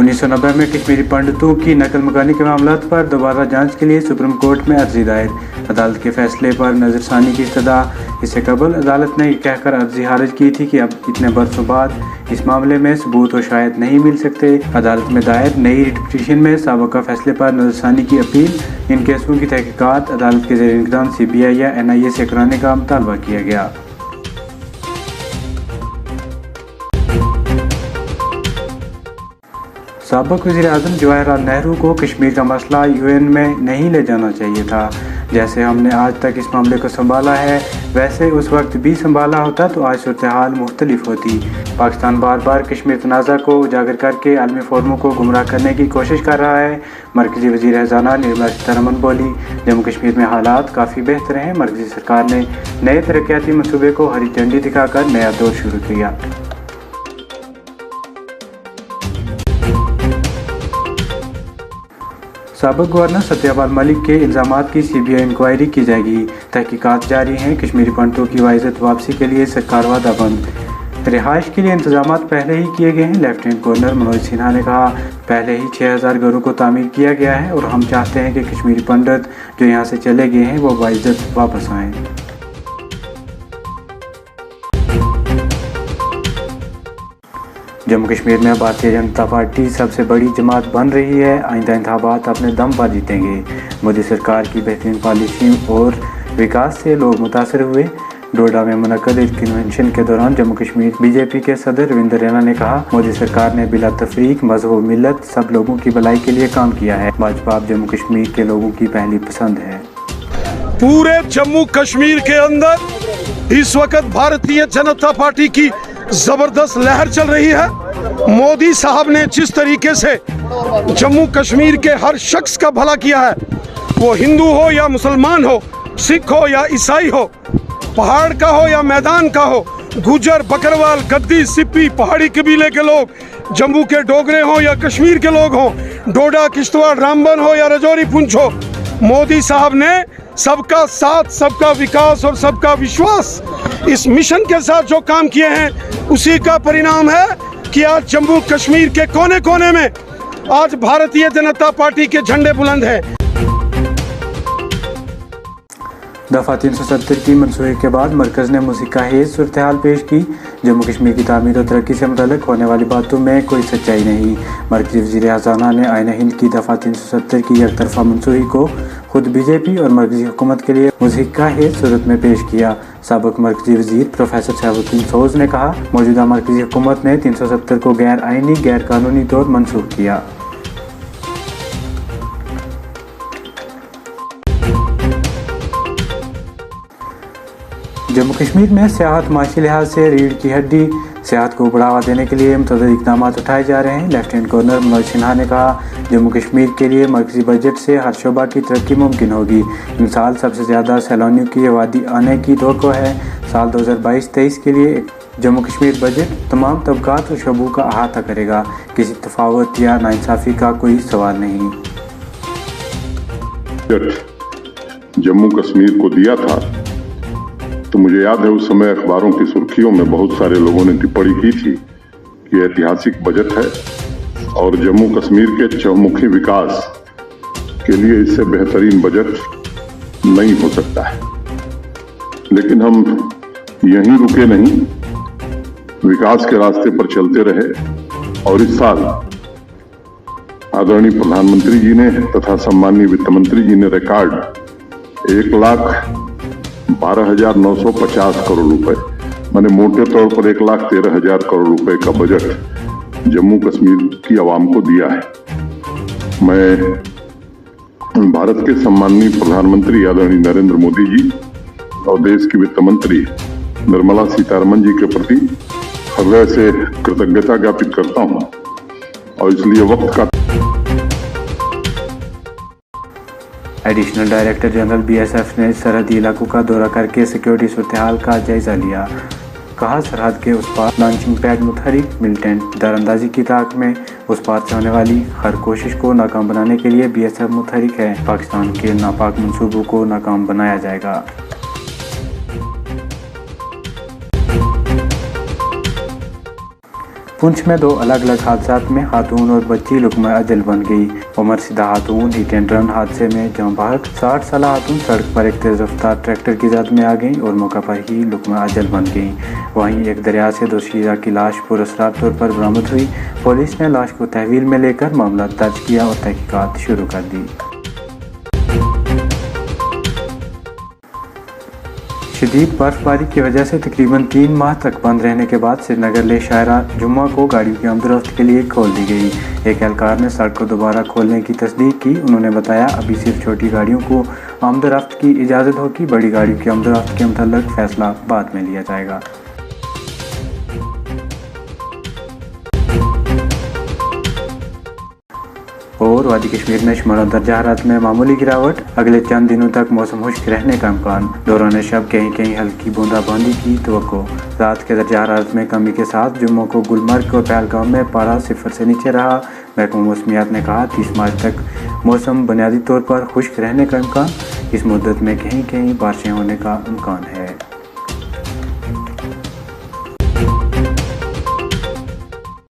1990 में कश्मीरी पंडितों की नकल मकानी के मामला पर दोबारा जांच के लिए सुप्रीम कोर्ट में अर्जी दायर। अदालत के फैसले पर नजरसानी की इस्तदा। इससे कबल अदालत ने कहकर अर्जी खारिज की थी कि अब इतने बरसों बाद इस मामले में सबूत शायद नहीं मिल सकते। अदालत में दायर नई रिट पिटीशन में साबिक़ा फैसले पर नजरसानी की अपील। इन केसों की तहकीकात अदालत के ज़ेर इंतज़ाम CBI या NIA से कराने का मुतालबा किया गया। साबिक़ वज़ीर-ए-आज़म जवाहरलाल नेहरू को कश्मीर का मसला UN में नहीं ले जाना चाहिए था। जैसे हमने आज तक इस मामले को संभाला है, वैसे उस वक्त भी संभाला होता तो आज सूरत हाल मुख्तलिफ होती। पाकिस्तान बार बार कश्मीर तनाज़ा को उजागर करके आलमी फोरमों को गुमराह करने की कोशिश कर रहा है। मरकज़ी वज़ीर ख़ज़ाना निर्मला सीतारमण बोली, जम्मू कश्मीर में हालात काफ़ी बेहतर हैं। मरकज़ी सरकार ने नए तरक्याती मनसूबे को हरी झंडी दिखाकर नया दौर शुरू किया। साबिक़ गवर्नर सत्यपाल मलिक के इल्ज़ामात की CBI इंक्वायरी की जाएगी। तहकीकात जारी हैं। कश्मीरी पंडितों की वाइज़त वापसी के लिए सरकार वादाबंद। रिहाइश के लिए इंतजाम पहले ही किए गए हैं। लेफ्टिनेंट गवर्नर मनोज सिन्हा ने कहा, पहले ही 6000 घरों को तामीर किया गया है और हम चाहते हैं कि कश्मीरी पंडित जो यहाँ से चले गए हैं वो वाइज़त वापस आएँ। जम्मू कश्मीर में भारतीय जनता पार्टी सबसे बड़ी जमात बन रही है। आइंदा इंतखाबात अपने दम पर जीतेंगे। मोदी सरकार की बेहतरीन पॉलिसी और विकास से लोग मुतासर हुए। डोडा में मुनक्कद एक कन्वेंशन के दौरान जम्मू कश्मीर BJP के सदर रविंदर रैना ने कहा, मोदी सरकार ने बिला तफरीक मजहब व मिल्लत सब लोगों की भलाई के लिए काम किया है। भाजपा अब जम्मू कश्मीर के लोगों की पहली पसंद है। पूरे जम्मू कश्मीर के अंदर इस वक्त भारतीय जनता पार्टी की जबरदस्त लहर चल रही है। मोदी साहब ने जिस तरीके से जम्मू कश्मीर के हर शख्स का भला किया है, वो हिंदू हो या मुसलमान हो, सिख हो या ईसाई हो, पहाड़ का हो या मैदान का हो, गुजर, बकरवाल, गद्दी, सिप्पी, पहाड़ी कबीले के लोग, जम्मू के डोगरे हो या कश्मीर के लोग हों, डोडा, किश्तवाड़, रामबन हो या रजौरी, पुंछ हो, मोदी साहब ने सबका साथ, सबका विकास और सबका विश्वास इस मिशन के साथ जो काम किए हैं, उसी का परिणाम है कि आज जम्मू कश्मीर के कोने कोने में आज भारतीय जनता पार्टी के झंडे बुलंद हैं। दफ़ा 370 की मंसूबे के बाद मरकज़ ने मुसीक़ाहेज़ सूरत हाल पेश की। जम्मू कश्मीर की तामीर और तरक्की से मुतल्लिक़ होने वाली बातों में कोई सच्चाई नहीं। मरकज़ी वज़ीर ख़ज़ाना ने आईन हिंद की दफ़ा 370 की एक तरफ़ा मंसूबी को खुद BJP और मरकज़ी हुकूमत के लिए मुसीक़ाहेज़ सूरत में पेश किया। साबिक़ मरकज़ी वज़ीर प्रोफेसर शहाबुद्दीन सोज़ ने कहा, मौजूदा मरकज़ी हुकूमत ने 370 को गैर आइनी, गैर कानूनी तौर मनसूख किया। जम्मू कश्मीर में सियाहत माशी लिहाज से रीढ़ की हड्डी। सियाहत को बढ़ावा देने के लिए मुतअद्दिद इक़दाम उठाए जा रहे हैं। लेफ्टिनेंट गवर्नर मनोज सिन्हा ने कहा, जम्मू कश्मीर के लिए मरकज़ी बजट से हर शोबा की तरक्की मुमकिन होगी। इन साल सबसे ज़्यादा सैलानियों की आबादी आने की तवक्को है। साल 2022-23 के लिए जम्मू कश्मीर बजट तमाम तबकात और शोबों का अहाता करेगा। किसी तफावत या नाइंसाफ़ी का कोई सवाल नहीं। जम्मू कश्मीर को दिया था तो मुझे याद है उस समय अखबारों की सुर्खियों में बहुत सारे लोगों ने टिप्पणी की थी कि ऐतिहासिक बजट है और जम्मू कश्मीर के चहुमुखी विकास के लिए इससे बेहतरीन बजट नहीं हो सकता है। लेकिन हम यहीं रुके नहीं, विकास के रास्ते पर चलते रहे और इस साल आदरणीय प्रधानमंत्री जी ने तथा सम्माननीय वित्त मंत्री जी ने रिकॉर्ड 1,12,950 करोड़ रुपए, माने मोटे तौर पर 1,13,000 करोड़ रुपए का बजट जम्मू कश्मीर की आवाम को दिया है। मैं भारत के सम्माननीय प्रधानमंत्री आदरणीय नरेंद्र मोदी जी और देश की वित्त मंत्री निर्मला सीतारमण जी के प्रति हृदय से कृतज्ञता ज्ञापित करता हूं और इसलिए वक्त का। एडिशनल डायरेक्टर जनरल BSF ने सरहदी इलाकों का दौरा करके सिक्योरिटी सूरत हाल का जायजा लिया। कहा, सरहद के उस पार लॉन्चिंग पैड मुतहरिक मिलिटेंट दरअंदाजी की ताक में उस पार से होने वाली हर कोशिश को नाकाम बनाने के लिए BSF मुतहरिक है। पाकिस्तान के नापाक मंसूबों को नाकाम बनाया जाएगा। पुंछ में 2 अलग-अलग हादसात में खातून और बच्ची लुकमा अजल बन गई। उमर सिद्धा खातून हिट एंड रन हादसे में जहां बहक 60 साल खातून सड़क पर एक तेज रफ्तार ट्रैक्टर की ज़द में आ गई और मौका पर ही लुकमा अजल बन गई। वहीं एक दरिया से दोशीज़ा की लाश पुरस्कार तौर पर बरामद हुई। पुलिस ने लाश को तहवील में लेकर मामला दर्ज किया और तहकीकात शुरू कर दी। शदीद बर्फबारी की वजह से तकरीबन 3 माह तक बंद रहने के बाद श्रीनगर ले शाहरा जुम्मा को गाड़ियों की आमदोरफ्त के लिए खोल दी गई। एक एहलकार ने सड़क को दोबारा खोलने की तस्दीक की। उन्होंने बताया, अभी सिर्फ छोटी गाड़ियों को आमदोरफ्त की इजाज़त होगी, बड़ी गाड़ियों की आमदोरफ्त के मुतल्लिक़ फैसला बाद में लिया जाएगा। और वादी कश्मीर में शुमारा दर्जा हरारत में मामूली गिरावट, अगले चंद दिनों तक मौसम खुश्क रहने का इम्कान। दौरान शब कहीं कहीं हल्की बूंदाबांदी की तवक्को। रात के दर्जा हरारत में कमी के साथ जुम्मू को गुलमर्ग और पहलगाम में पारा 0 से नीचे रहा। महकमा मौसमियात ने कहा 30 मार्च तक मौसम बुनियादी तौर पर खुश्क रहने का इम्कान। इस मुद्दत में कहीं कहीं बारिशें होने का इम्कान है।